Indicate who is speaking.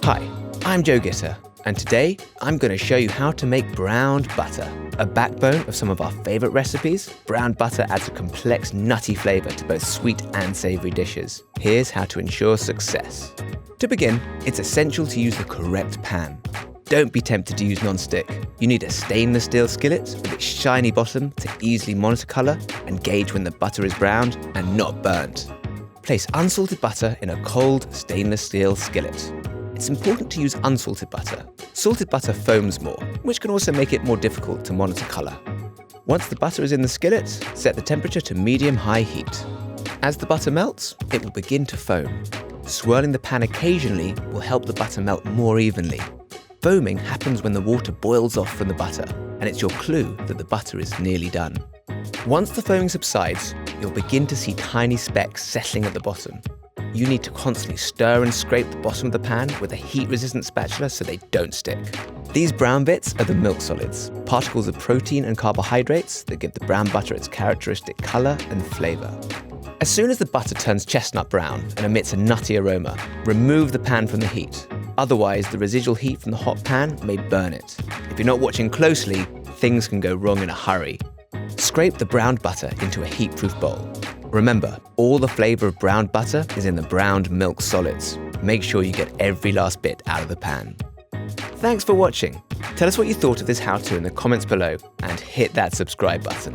Speaker 1: Hi, I'm Joe Gitter, and today I'm going to show you how to make browned butter. A backbone of some of our favorite recipes, browned butter adds a complex, nutty flavor to both sweet and savory dishes. Here's how to ensure success. To begin, it's essential to use the correct pan. Don't be tempted to use non-stick. You need a stainless steel skillet with its shiny bottom to easily monitor color and gauge when the butter is browned and not burnt. Place unsalted butter in a cold stainless steel skillet. It's important to use unsalted butter. Salted butter foams more, which can also make it more difficult to monitor color. Once the butter is in the skillet, set the temperature to medium-high heat. As the butter melts, it will begin to foam. Swirling the pan occasionally will help the butter melt more evenly. Foaming happens when the water boils off from the butter, and it's your clue that the butter is nearly done. Once the foaming subsides, you'll begin to see tiny specks settling at the bottom. You need to constantly stir and scrape the bottom of the pan with a heat-resistant spatula so they don't stick. These brown bits are the milk solids, particles of protein and carbohydrates that give the brown butter its characteristic color and flavor. As soon as the butter turns chestnut brown and emits a nutty aroma, remove the pan from the heat. Otherwise, the residual heat from the hot pan may burn it. If you're not watching closely, things can go wrong in a hurry. Scrape the browned butter into a heat-proof bowl. Remember, all the flavor of browned butter is in the browned milk solids. Make sure you get every last bit out of the pan. Thanks for watching. Tell us what you thought of this how-to in the comments below and hit that subscribe button.